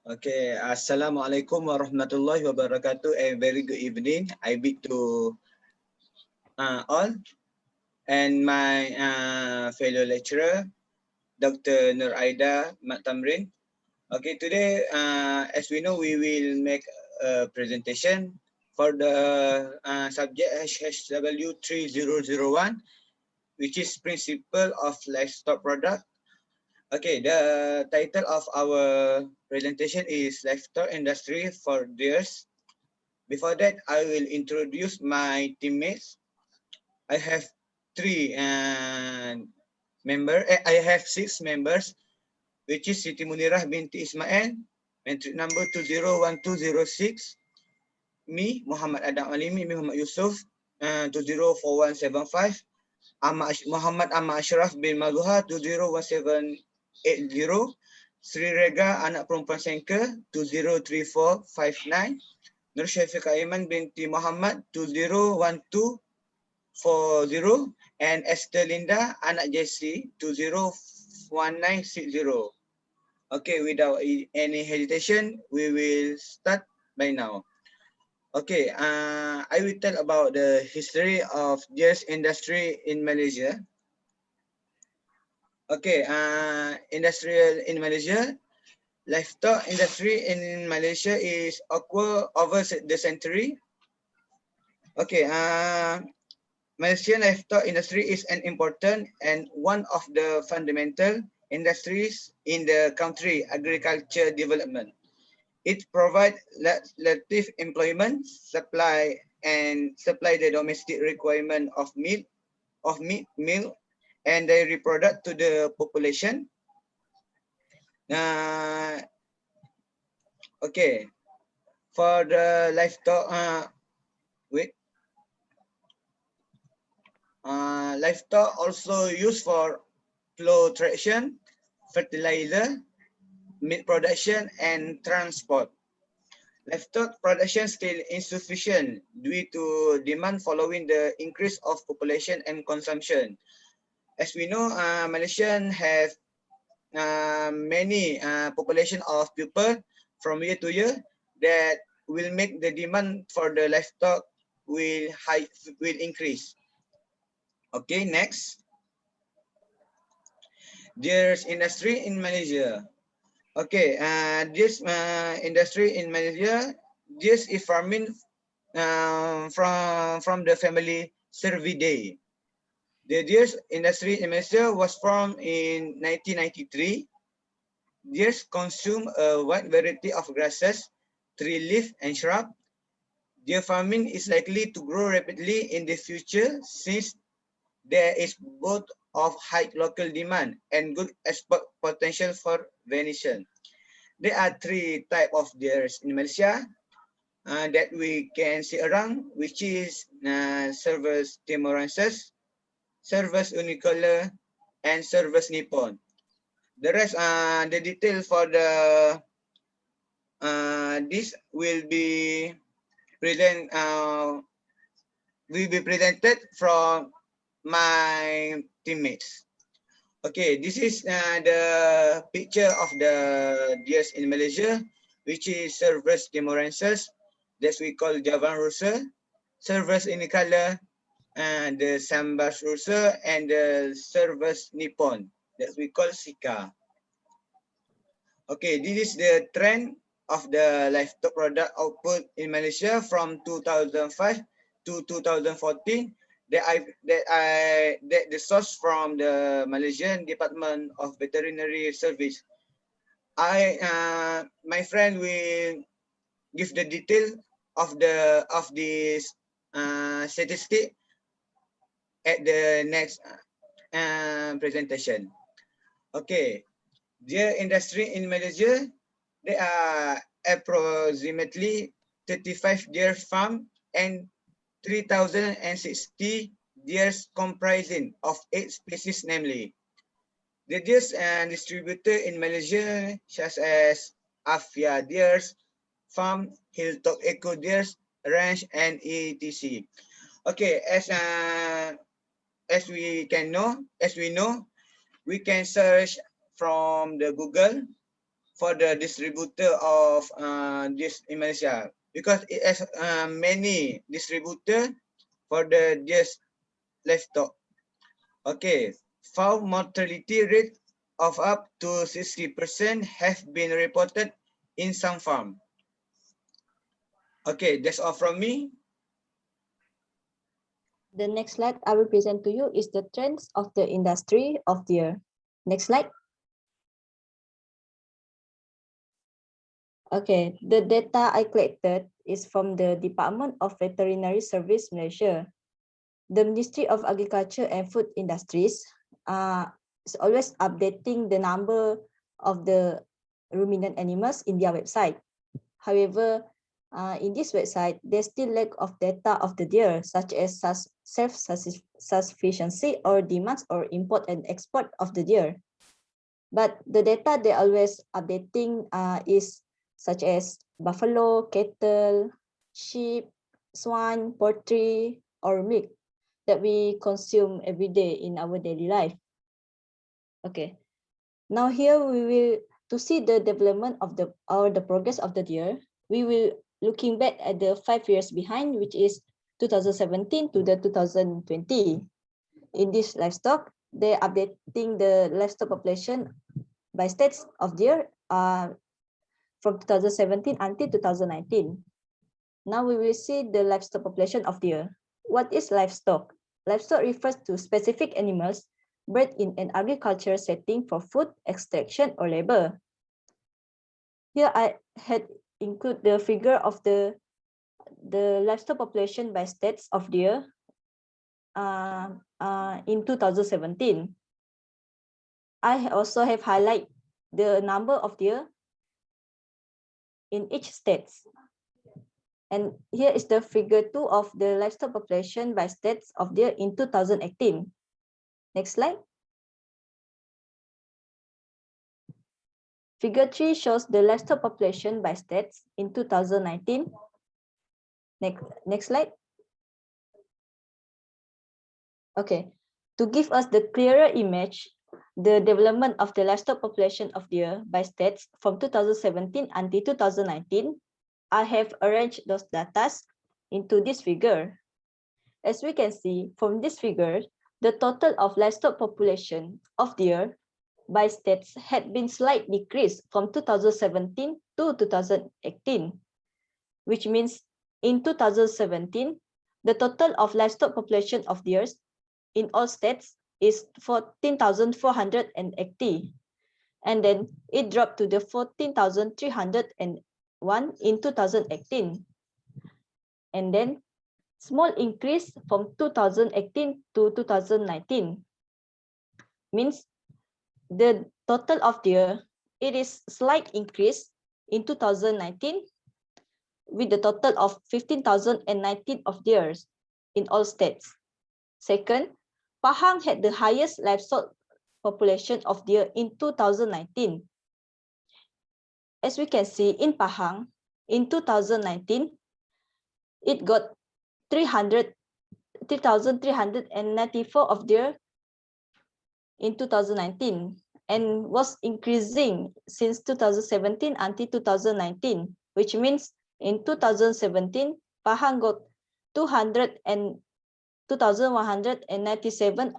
Okay, Assalamualaikum warahmatullahi wabarakatuh. A very good evening. I bid to all and my fellow lecturer, Dr. Nur Aida Mat Tamrin. Okay, today, as we know, we will make a presentation for the subject SHW3001, which is Principle of Livestock Product. Okay, the title of our presentation is Livestock Industry for Deers. Before that, I will introduce my teammates. I have three members. I have 6 members, which is Siti MUNIRAH binti ISMAIL, matric number 201206. Me, Muhammad Adam ALIMIN, me Muhammad YUSUF, 204175. Muhammad ASYRAAF bin MAZUHA, 201780. Sri REGGA anak perempuan SANKER, 203459. Nur SYAFIQA AIMAN binti MUHAMAD, 201240. And ESTHER Linda anak JESI, 201960. Okay, without any hesitation, we will start by now. Okay, I will tell about the history of deer industry in Malaysia. Okay, industrial in Malaysia. Livestock industry in Malaysia is over the century. Okay, Malaysian livestock industry is an important and one of the fundamental industries in the country agriculture development. It provides relative employment, supply the domestic requirement of meat, milk, and dairy product to the population. Okay, for the livestock, livestock also used for plow traction, fertilizer, meat production, and transport. Livestock production still insufficient due to demand following the increase of population and consumption. As we know, Malaysians have many population of people from year to year that will make the demand for the livestock will increase. Okay, next. There's industry in Malaysia. Okay, this industry in Malaysia, this is farming from the family Cervidae. The deer industry in Malaysia was formed in 1993. Deers consume a wide variety of grasses, tree leaf, and shrub. Deer farming is likely to grow rapidly in the future since there is both of high local demand and good export potential for venison. There are 3 types of deers in Malaysia that we can see around, which is Cervus timorensis, Cervus unicolor, and Cervus nippon. The rest, the detail for the this will be presented from my teammates. Okay, this is the picture of the deers in Malaysia, which is Cervus timorensis, that we call Javan rusa, Cervus unicolor, and the Sambas rusa, and the Cervus nippon, that we call Sika. Okay, this is the trend of the livestock product output in Malaysia from 2005 to 2014. That the source from the Malaysian Department of Veterinary Service. My friend will give the detail of this statistic at the next presentation. Okay, deer industry in Malaysia, there are approximately 35 deer farm and 3,060 deers comprising of 8 species, namely the deers distributed in Malaysia, such as Afia Deers Farm, Hilltop Eco Deers Ranch, and etc. Okay, as we know, we can search from the Google for the distributor of this in Malaysia, because it has many distributor for the this livestock. Okay, fowl mortality rate of up to 60% have been reported in some farm. Okay, that's all from me. The next slide I will present to you is the trends of the industry of the year. Next slide. Okay, the data I collected is from the Department of Veterinary Service Malaysia. The Ministry of Agriculture and Food Industries is always updating the number of the ruminant animals in their website. However, in this website, there's still lack of data of the deer, such as self-sufficiency or demands or import and export of the deer. But the data they always updating is such as buffalo, cattle, sheep, swine, poultry, or milk that we consume every day in our daily life. Okay, now here we will, to see the development of the progress of the deer, we will looking back at the 5 years behind, which is 2017 to the 2020. In this livestock, they're updating the livestock population by states of deer from 2017 until 2019. Now we will see the livestock population of deer. What is livestock? Livestock refers to specific animals bred in an agriculture setting for food extraction or labor. Here I had include the figure of the livestock population by states of deer in 2017. I also have highlight the number of deer in each state. And here is the figure 2 of the livestock population by states of deer in 2018. Next slide. Figure 3 shows the livestock population by states in 2019. Next slide. Okay, to give us the clearer image, the development of the livestock population of deer by states from 2017 until 2019, I have arranged those data into this figure. As we can see from this figure, the total of livestock population of deer by states had been slightly decreased from 2017 to 2018, which means in 2017, the total of livestock population of deer in all states is 14,480, and then it dropped to the 14,301 in 2018, and then small increase from 2018 to 2019, means the total of deer, it is slight increase in 2019 with the total of 15,019 of deer in all states. Second, Pahang had the highest livestock population of deer in 2019. As we can see in Pahang, in 2019, it got 3,394 of deer in 2019 and was increasing since 2017 until 2019, which means in 2017, Pahang got 2,197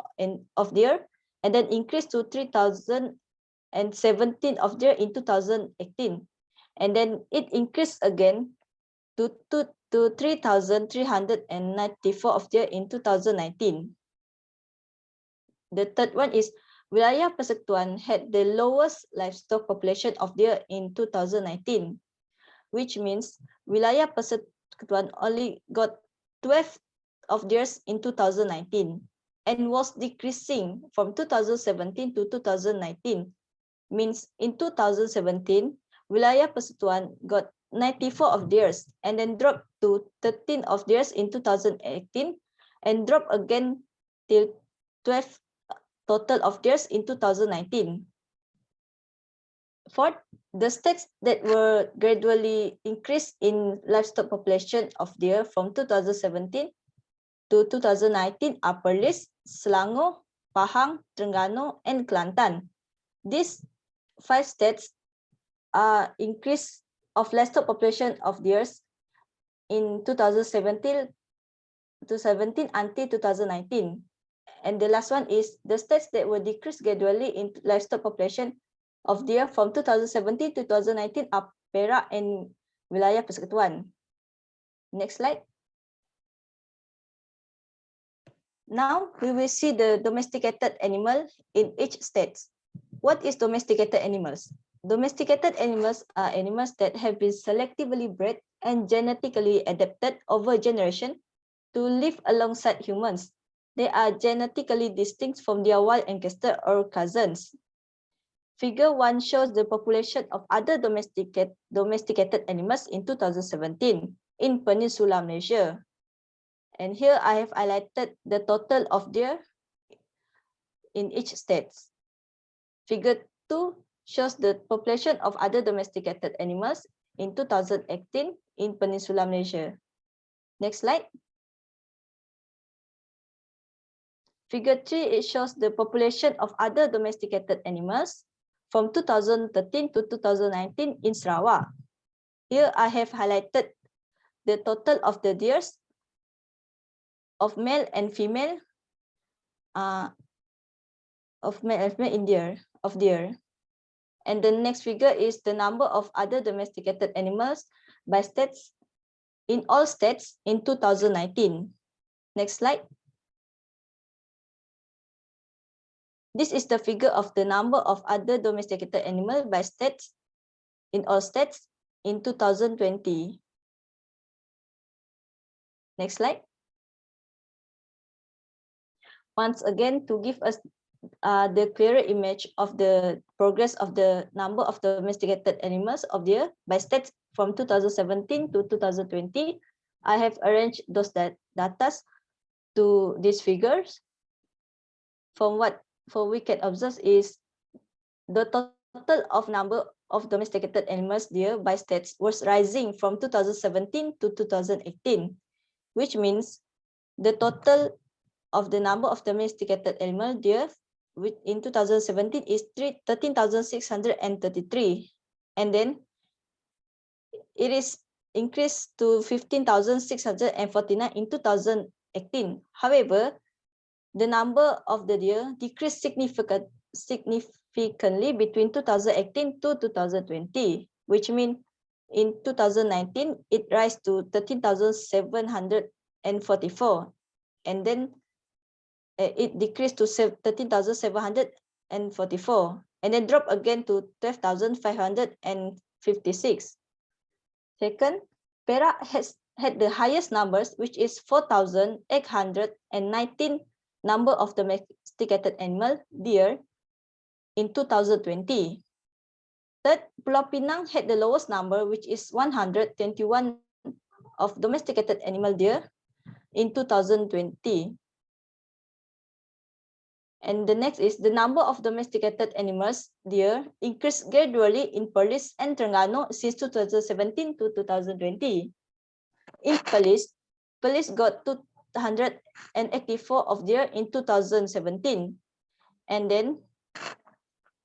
of deer and then increased to 3,017 of deer in 2018. And then it increased again to 3,394 of deer in 2019. The third one is Wilayah Persekutuan had the lowest livestock population of deer in 2019, which means Wilayah Persekutuan only got 12 of deer in 2019 and was decreasing from 2017 to 2019. Means in 2017, Wilayah Persekutuan got 94 of deer and then dropped to 13 of deer in 2018 and dropped again till 12 total of deer in 2019. Fourth, the states that were gradually increased in livestock population of deer from 2017 to 2019 are Perlis, Selangor, Pahang, Terengganu, and Kelantan. These 5 states increase of livestock population of deers in 2017 until 2019. And the last one is the states that will decrease gradually in livestock population of deer from 2017 to 2019 are Perak and Wilayah Persekutuan. Next slide. Now we will see the domesticated animal in each state. What is domesticated animals? Domesticated animals are animals that have been selectively bred and genetically adapted over generation to live alongside humans. They are genetically distinct from their wild ancestor or cousins. Figure 1 shows the population of other domesticated animals in 2017 in Peninsular Malaysia. And here I have highlighted the total of deer in each state. Figure 2 shows the population of other domesticated animals in 2018 in Peninsular Malaysia. Next slide. Figure 3, it shows the population of other domesticated animals from 2013 to 2019 in Sarawak. Here I have highlighted the total of the deers of male and female in deer. And the next figure is the number of other domesticated animals by states in all states in 2019. Next slide. This is the figure of the number of other domesticated animals by states in all states in 2020. Next slide. Once again, to give us the clearer image of the progress of the number of domesticated animals of deer by states from 2017 to 2020, I have arranged those data to these figures. From what we can observe is the total of number of domesticated animals deer by states was rising from 2017 to 2018, which means the total of the number of domesticated animal deer in 2017 is 13,633, and then it is increased to 15,649 in 2018. However, the number of the deer decreased significantly between 2018 to 2020, which means in 2019 it rise to 13,744, and then it decreased to 13,744, and then drop again to 12,556. Second, Perak has had the highest numbers, which is 4,819 number of domesticated animal deer in 2020. Third, Pulau Pinang had the lowest number, which is 121 of domesticated animal deer in 2020. And the next is the number of domesticated animals deer increased gradually in Perlis and Terengganu since 2017 to 2020. In Perlis got 284 of deer in 2017, and then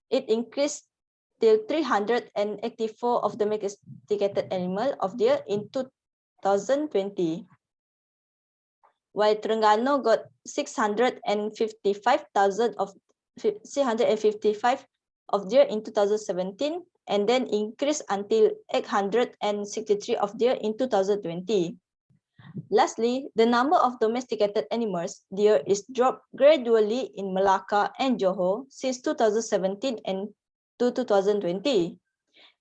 it increased till 384 of domesticated animal of deer in 2020. While Terengganu got 655,000 of 655 of deer in 2017, and then increased until 863 of deer in 2020. Lastly, the number of domesticated animals deer is dropped gradually in Melaka and Johor since 2017 and to 2020.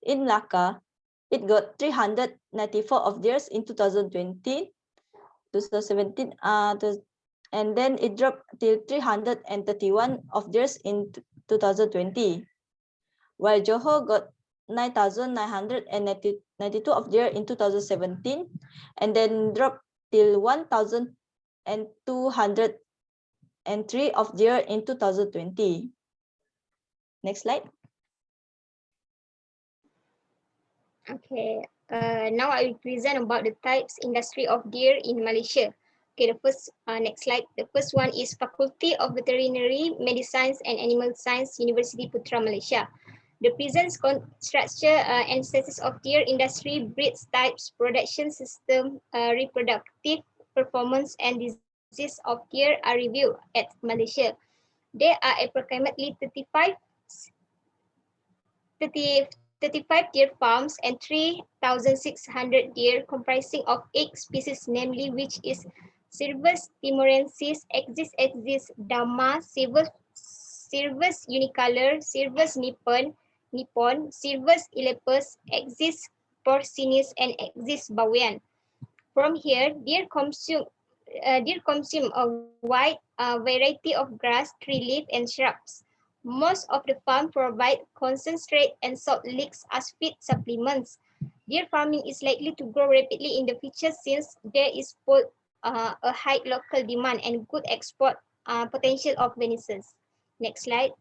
In Melaka, it got 394 of deers in 2017, and then it dropped till 331 of deers in 2020, while Johor got 9,992 of deer in 2017, and then dropped till 1,203 of deer in 2020. Next slide. Okay, now I will present about the types industry of deer in Malaysia. Okay, the first, next slide. The first one is Faculty of Veterinary Medicine and Animal Science, University Putra Malaysia. The present structure and status of deer industry, breeds, types, production system, reproductive performance, and disease of deer are reviewed at Malaysia. There are approximately 35 deer farms and 3,600 deer comprising of 8 species, namely which is Cervus timorensis, Exis, Dama, Cervus unicolor, Cervus nippon, Cervus elepus, Exis porcinis, and Exis bawean. From here, deer consume a wide variety of grass, tree leaf, and shrubs. Most of the farm provide concentrate and salt licks as feed supplements. Deer farming is likely to grow rapidly in the future since there is both a high local demand and good export potential of venison. Next slide.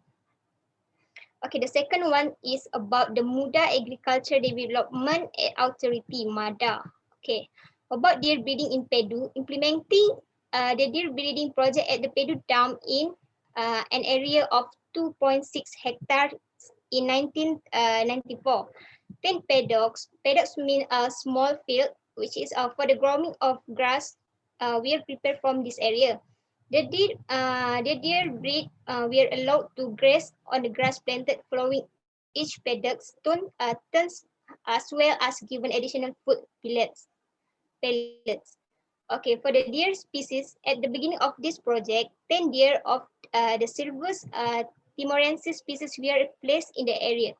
Okay, the second one is about the Muda Agriculture Development Authority, MADA. Okay, about deer breeding in Pedu, implementing the deer breeding project at the Pedu Dam in an area of 2.6 hectares in 1994. 10 paddocks mean a small field, which is for the growing of grass, we are prepared from this area. The deer breed were allowed to graze on the grass planted following each paddock turns, as well as given additional food pellets. Okay, for the deer species, at the beginning of this project, 10 deer of the Cervus timorensis species were placed in the area.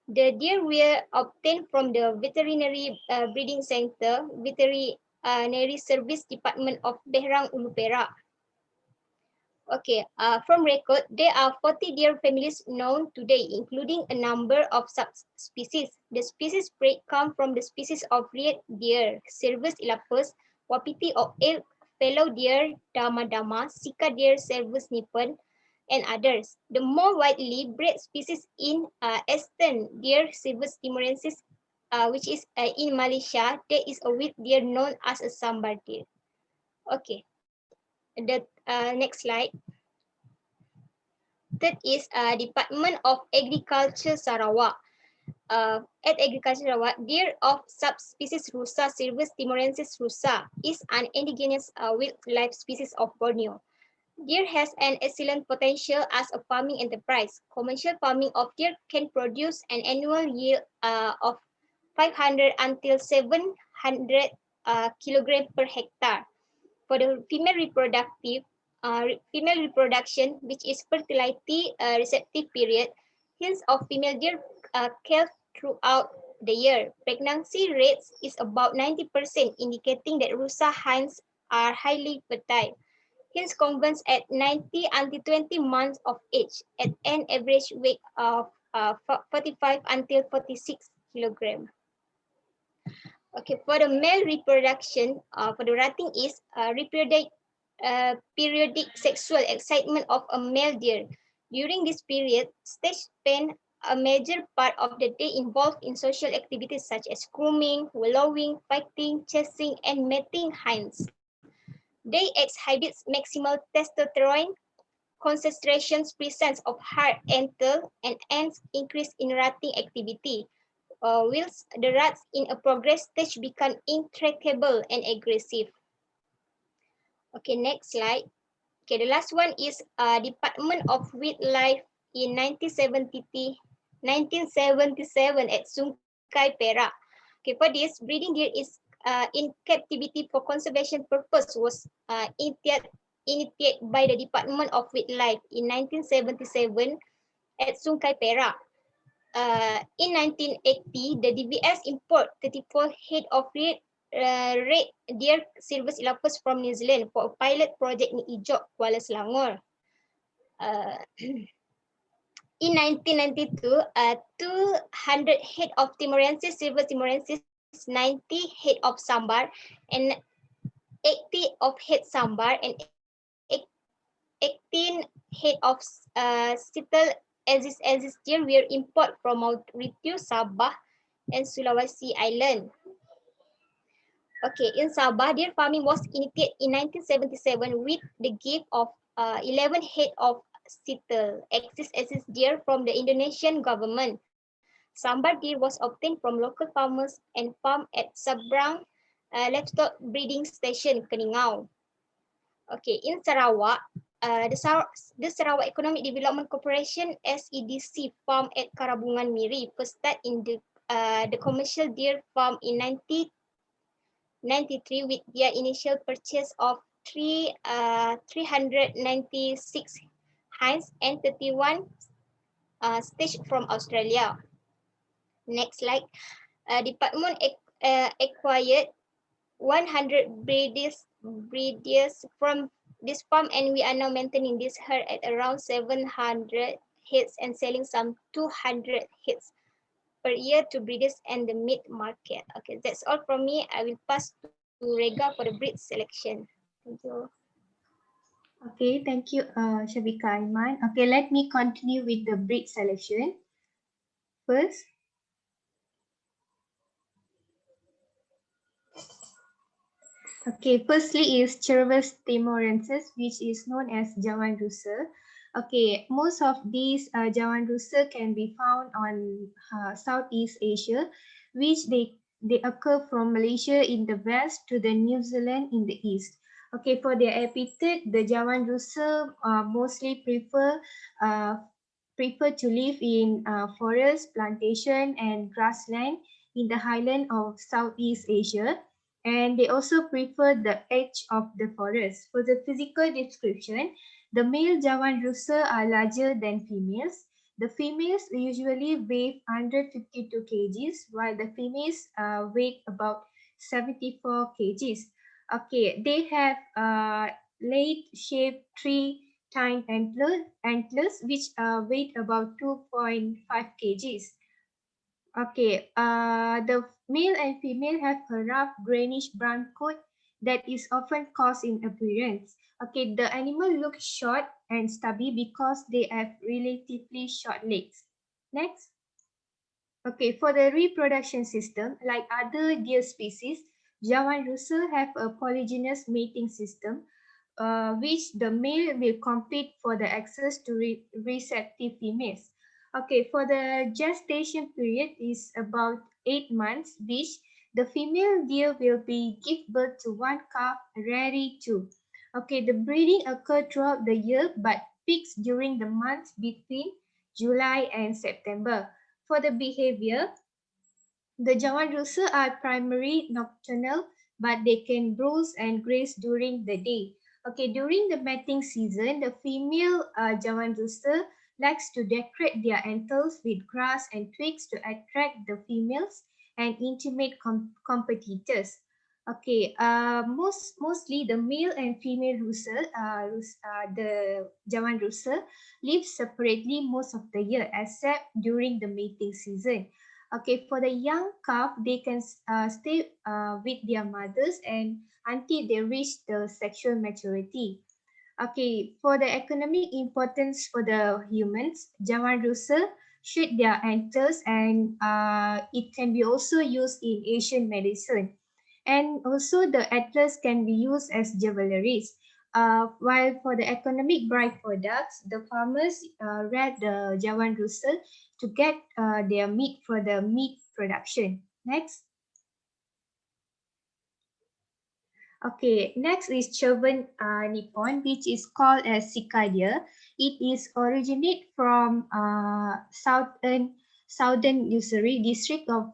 The deer were obtained from the Veterinary Breeding Center, Veterinary Service Department of Behrang Ulu Perak. Okay, from record, there are 40 deer families known today, including a number of subspecies. The species spread come from the species of red deer, Cervus elepus, wapiti or elk, fallow deer, dama, sika deer, Cervus nippon, and others. The more widely bred species in eastern deer, Cervus timorensis, which is in Malaysia, there is a white deer known as a sambar deer. Okay, the next slide. That is Department of Agriculture Sarawak. At Agriculture Sarawak, deer of subspecies Rusa, Cervus timorensis rusa, is an indigenous wildlife species of Borneo. Deer has an excellent potential as a farming enterprise. Commercial farming of deer can produce an annual yield of 500 until 700 kilograms per hectare. For the female reproduction, which is fertility receptive period, hints of female deer calve throughout the year. Pregnancy rates is about 90%, indicating that Rusa hinds are highly fertile. Hens converts at 90 until 20 months of age at an average weight of 45 until 46 kilograms. Okay, for the male reproduction, for the ratting is periodic sexual excitement of a male deer. During this period, stage spend a major part of the day involved in social activities such as grooming, wallowing, fighting, chasing, and mating hinds. They exhibit maximal testosterone concentrations, presence of hard antler, and ants increase in ratting activity, whilst the rats in a progress stage become intractable and aggressive. Okay, next slide. Okay, the last one is Department of Wildlife in 1977 at Sungai Perak. Okay, for this, breeding deer is in captivity for conservation purpose was initiated by the Department of Wildlife in 1977 at Sungai Perak. In 1980, the DVS import 34 head of red deer Cervus elepus from New Zealand for a pilot project in Ijok, Kuala Selangor. In 1992, 200 head of Timorensis, Cervus timorensis, 90 head of sambar, and 80 of head sambar, and 18 head of Sital Exis deer were imported from Mauritius, Sabah, and Sulawesi Island. Okay, in Sabah, deer farming was initiated in 1977 with the gift of 11 head of Sital Exis deer from the Indonesian government. Sambar deer was obtained from local farmers and farmed at Sabrang Livestock Breeding Station, Keningau. Okay, in Sarawak, the Sarawak Economic Development Corporation (SEDC) farm at Karabungan Miri first start in the commercial deer farm in 1993 with their initial purchase of 396 hinds and 31 staged from Australia. Next slide. Department acquired 100 breeders from this farm, and we are now maintaining this herd at around 700 heads and selling some 200 heads per year to breeders and the meat market. Okay, that's all from me. I will pass to Regga for the breed selection. Thank you. Okay, thank you, Syafiqa Aiman. Okay, let me continue with the breed selection. First, firstly is Cervus timorensis, which is known as Jawan Rusa. Okay, most of these Jawan Rusa can be found on Southeast Asia, which they occur from Malaysia in the west to the New Zealand in the east. Okay, for their habitat, the Jawan Rusa mostly prefer to live in forest, plantation, and grassland in the highland of Southeast Asia. And they also prefer the edge of the forest. For the physical description, the male Jawan Rusa are larger than females. The females usually weigh 152 kgs, while the females weigh about 74 kgs. Okay, they have late-shaped three-tined antlers, which weigh about 2.5 kgs. Okay, the male and female have a rough greenish brown coat that is often coarse in appearance. Okay, the animal looks short and stubby because they have relatively short legs. Next. Okay, for the reproduction system, like other deer species, Jawan Rusa have a polygynous mating system, which the male will compete for the access to receptive females. Okay, for the gestation period is about 8 months, which the female deer will give birth to one calf, rarely two. Okay, the breeding occurs throughout the year, but peaks during the months between July and September. For the behavior, the Jawan Rusa are primarily nocturnal, but they can browse and graze during the day. Okay, during the mating season, the female Jawan Rusa likes to decorate their antlers with grass and twigs to attract the females and intimidate competitors. Okay, mostly the male and female Rusa, the Jawan Rusa, live separately most of the year, except during the mating season. Okay, for the young calf, they can stay with their mothers and until they reach the sexual maturity. Okay, for the economic importance for the humans, Jawan Rusa shed their antlers, and it can be also used in Asian medicine. And also the antlers can be used as jewelries. While for the economic byproducts, the farmers rear the Jawan Rusa to get their meat for the meat production. Next. Okay, next is Chervan Nippon, which is called as Cicadia. It is originate from southern Usuri district of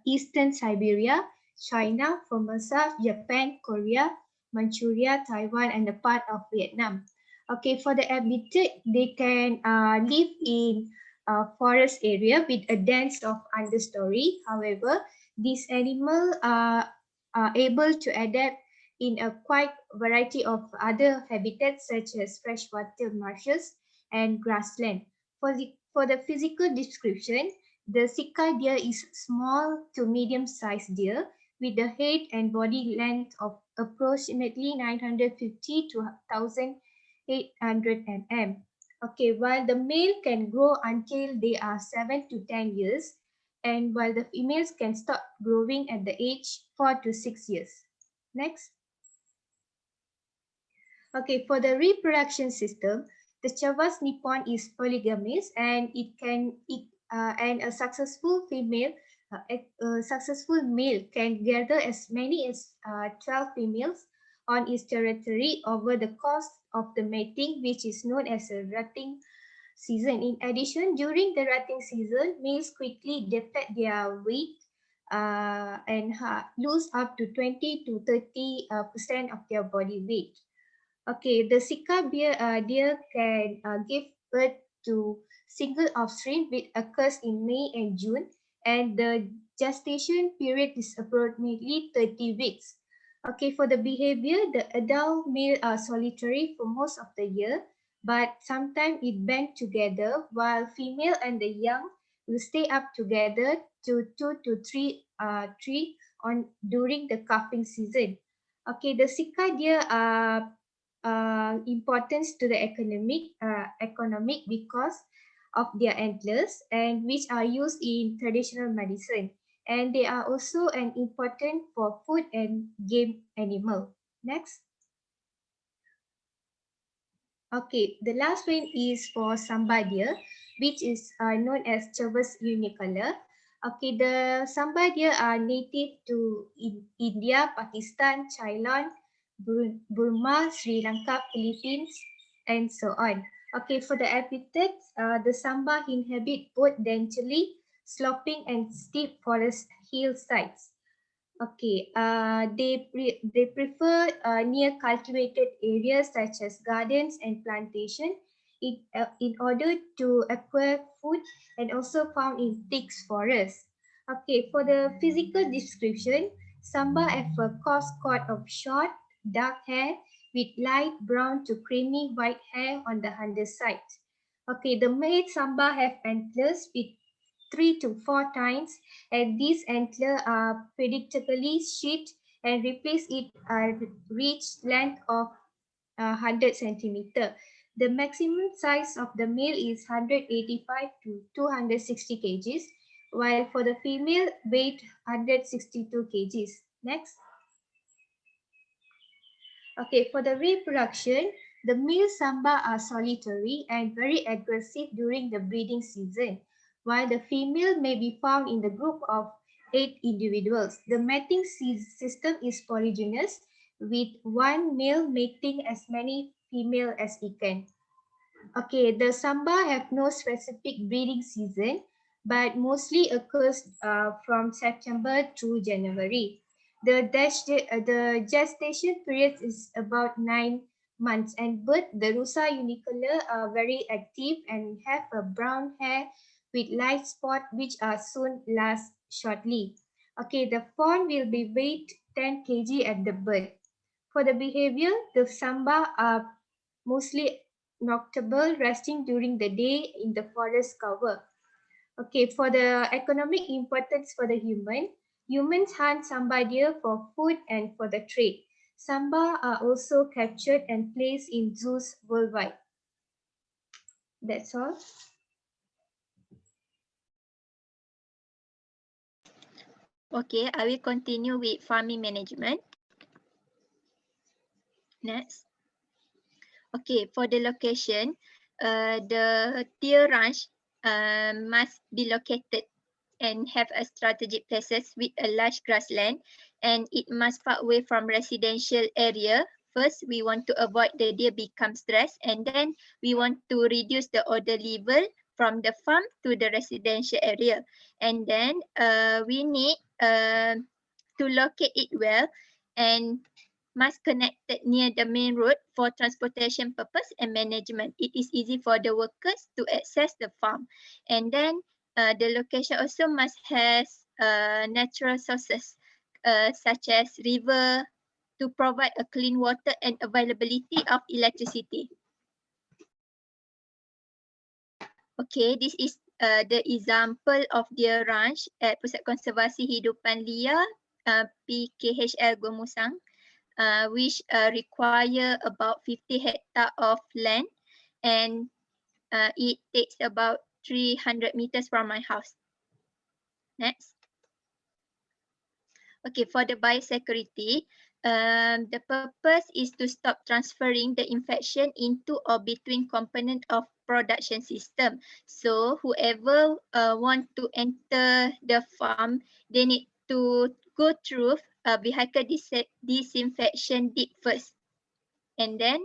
eastern Siberia, China, Formosa, Japan, Korea, Manchuria, Taiwan, and a part of Vietnam. Okay, for the habitat, they can live in forest area with a dense of understory. However, this animal are able to adapt in a quite variety of other habitats such as freshwater marshes and grassland. For the physical description, the Sika deer is small to medium-sized deer with a head and body length of approximately 950 to 1,800 mm. Okay, while the male can grow until they are 7 to 10 years, and while the females can start growing at the age 4 to 6 years. Next. Okay, for the reproduction system, the Chavas Nippon is polygamous, and it and a successful male can gather as many as 12 females on its territory over the course of the mating, which is known as a rutting season. In addition, during the rutting season, males quickly deplete their weight and lose up to 20 to 30% of their body weight. Okay, the Sika deer can give birth to single offspring, which occurs in May and June, and the gestation period is approximately 30 weeks. Okay, for the behavior, the adult male are solitary for most of the year, but sometimes it band together, while female and the young will stay up together to 2 to 3 on during the calving season. Okay, the Sika deer are importance to the economic because of their antlers, and which are used in traditional medicine, and they are also an important for food and game animal. Next. Okay, the last one is for Samba deer, which is known as Cervus unicolor. Okay, the Samba deer are native to India, Pakistan, Ceylon, Burma, Sri Lanka, Philippines, and so on. Okay, for the habitats, the Samba inhabit both densely sloping and steep forest hillsides. Okay, they prefer near cultivated areas such as gardens and plantation in order to acquire food, and also found in thick forests. Okay, for the physical description, Samba have a coarse coat of short, dark hair with light brown to creamy white hair on the underside. Okay, the male Samba have antlers with 3 to 4 times, and these antlers are predictably sheathed and replace it reach length of 100 centimeter. The maximum size of the male is 185 to 260 kgs, while for the female weight 162 kgs. Next. Okay, for the reproduction, the male Samba are solitary and very aggressive during the breeding season, while the female may be found in the group of 8 individuals. The mating system is polygynous, with one male mating as many female as he can. Okay, the Samba have no specific breeding season, but mostly occurs from September to January. The gestation period is about 9 months, and both the Rusa unicolor are very active and have a brown hair with light spot which are soon last shortly. Okay, the fawn will be weight 10 kg at the birth. For the behavior, the Samba are mostly nocturnal, resting during the day in the forest cover. Okay, for the economic importance for the humans hunt Samba deer for food and for the trade. Samba are also captured and placed in zoos worldwide. That's all. Okay, I will continue with farming management. Next. Okay, for the location, the deer ranch must be located and have a strategic places with a large grassland, and it must far away from residential area. First, we want to avoid the deer become stressed, and then we want to reduce the odor level from the farm to the residential area. And then we need to locate it well and must connected near the main road for transportation purpose and management. It is easy for the workers to access the farm. And then the location also must has natural sources such as river to provide a clean water and availability of electricity. Okay, this is the example of deer ranch at Pusat Konservasi Hidupan Liar PKHL Gomusang, which require about 50 hectare of land, and it takes about 300 meters from my house. Next. Okay, for the biosecurity, The purpose is to stop transferring the infection into or between component of production system. So whoever want to enter the farm, they need to go through vehicle disinfection deep first, and then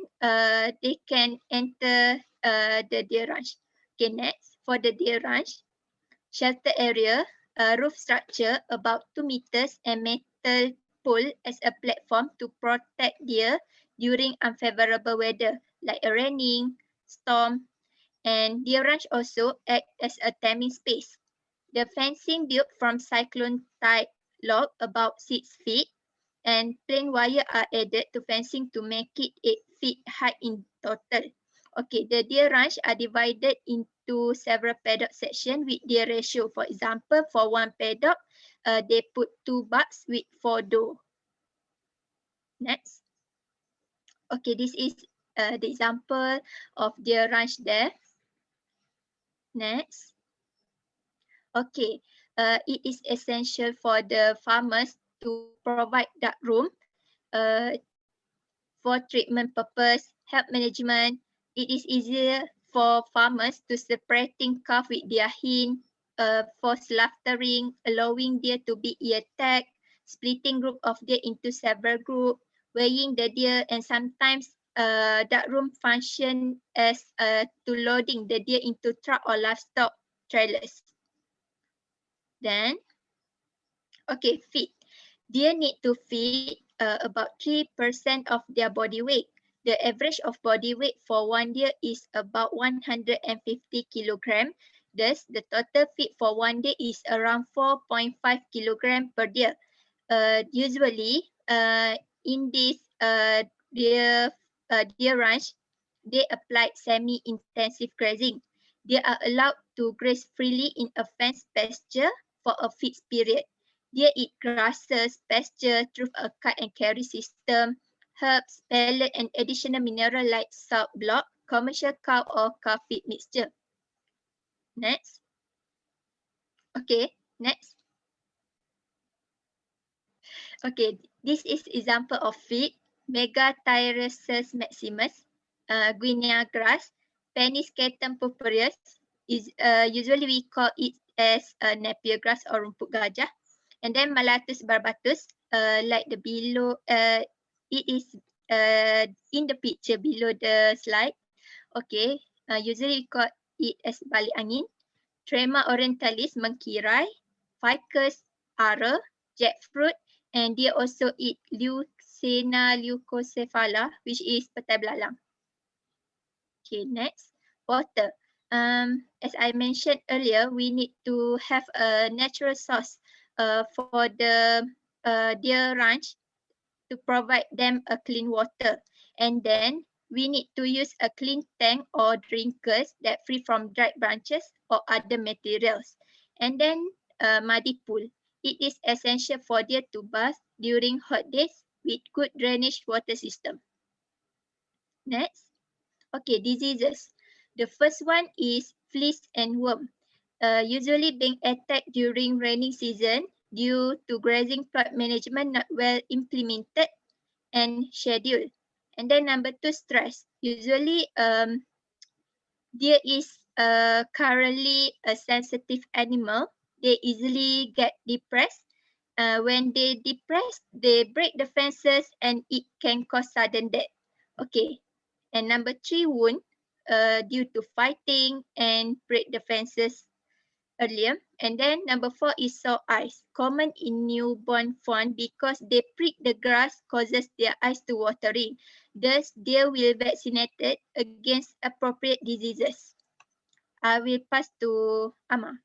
they can enter the deer ranch. Okay, next for the deer ranch, shelter area, roof structure about 2 meters and metal pole as a platform to protect deer during unfavorable weather like a raining, storm, and deer ranch also act as a taming space. The fencing built from cyclone type log about 6 feet and plain wire are added to fencing to make it 8 feet high in total. Okay, the deer ranch are divided into several paddock sections with deer ratio. For example, for one paddock, they put 2 bucks with 4 doe. Next. Okay, this is the example of deer ranch there. Next. Okay, it is essential for the farmers to provide that room for treatment purpose, health management. It is easier for farmers to separating calf with their hen, for slaughtering, allowing deer to be attacked, splitting group of deer into several groups, weighing the deer, and sometimes that room function as to loading the deer into truck or livestock trailers. Then, okay, feed. Deer need to feed about 3% of their body weight. The average of body weight for one deer is about 150 kilogram. Thus, the total feed for one deer is around 4.5 kilogram per deer. Usually, in this deer ranch, they apply semi-intensive grazing. They are allowed to graze freely in a fenced pasture for a fixed period. Deer eat grasses, pasture through a cut and carry system, herbs, pellet, and additional mineral like salt block, commercial cow or cow feed mixture. Next. Okay, next. Okay, this is example of feed. Megatyrasus maximus, guinea grass, Peniscatum purpureus. Is usually we call it as napier grass or rumput gajah. And then Malatus barbatus, like the below, it is in the picture below the slide. Okay, usually we call it as balik angin. Trema orientalis mengkirai, ficus ara, jackfruit, and they also eat Leucena leucocephala, which is petai belalang. Okay, next, water. As I mentioned earlier, we need to have a natural source for the deer ranch to provide them a clean water. And then we need to use a clean tank or drinkers that free from dried branches or other materials. And then muddy pool. It is essential for deer to bath during hot days with good drainage water system. Next. Okay, diseases. The first one is fleas and worm. Usually being attacked during rainy season due to grazing plot management not well implemented and scheduled. And then number 2, stress. Usually deer is currently a sensitive animal. They easily get depressed. When they depressed, they break the fences and it can cause sudden death. Okay. And number 3, wound due to fighting and break the fences earlier. And then number 4 is sore eyes, common in newborn fawn because they prick the grass causes their eyes to watering. Thus, they will vaccinated against appropriate diseases. I will pass to AMMAR.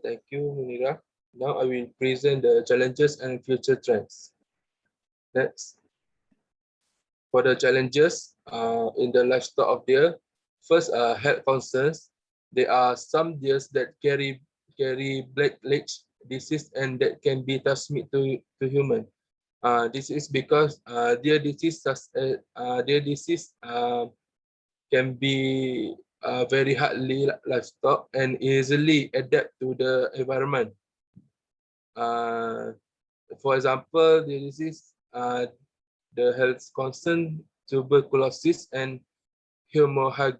Thank you, Munirah. Now I will present the challenges and future trends. Next. For the challenges in the livestock of deer, first, health concerns. There are some deers that carry black leg disease and that can be transmitted to human. This is because their disease can be very hardly livestock and easily adapt to the environment. For example, the disease, the health concern, tuberculosis and hemorrhagic.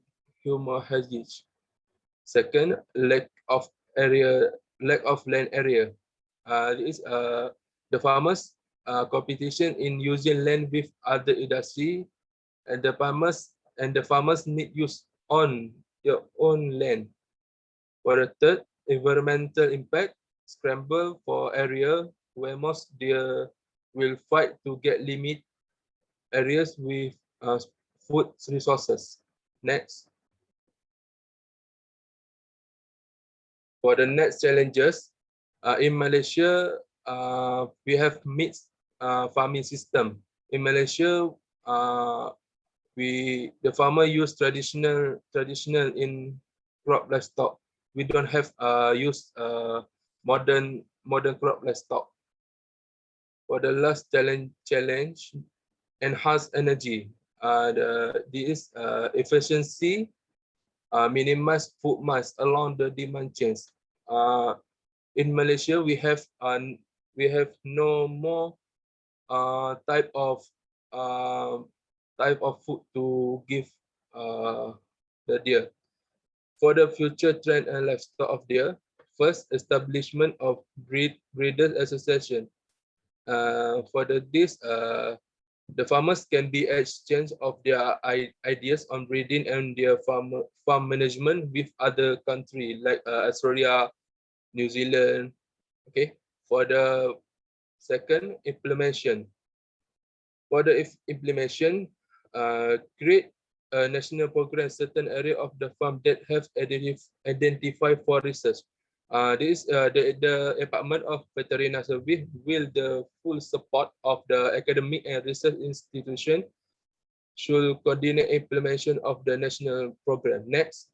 Second, lack of land area. The farmers competition in using land with other industry, and the farmers need use on their own land. For the third, environmental impact, scramble for area where most deer will fight to get limit areas with food resources. Next. For the next challenges, in Malaysia, we have mixed farming system. In Malaysia, the farmer use traditional in crop livestock. We don't have use modern crop livestock. For the last challenge, enhance energy. This efficiency, minimize food mass along the demand chains. In Malaysia, we have no more type of food to give the deer. For the future trend and livestock of deer, first, establishment of breeders association. For this, the farmers can be exchange of their ideas on breeding and their farm management with other country like Australia, New Zealand. Okay. For the second, implementation. For the implementation, create a national program in certain area of the farm that have identified for research. The Department of Veterinary Service will the full support of the academic and research institution should coordinate implementation of the national program. Next.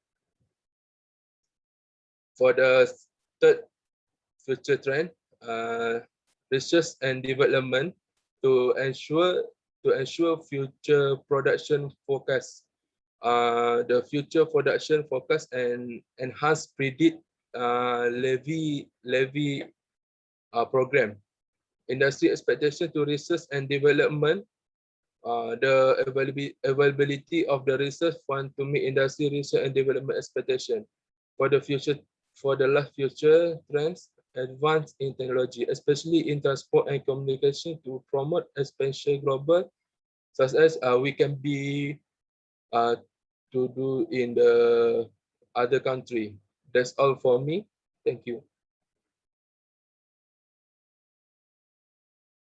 For the third future trend, research and development to ensure future production forecast. The future production forecast and enhance predict levy program. Industry expectation to research and development. The availability of the research fund to meet industry research and development expectation. For the last future trends, advance in technology, especially in transport and communication to promote expansion global, such as we can be to do in the other country. That's all for me. Thank you.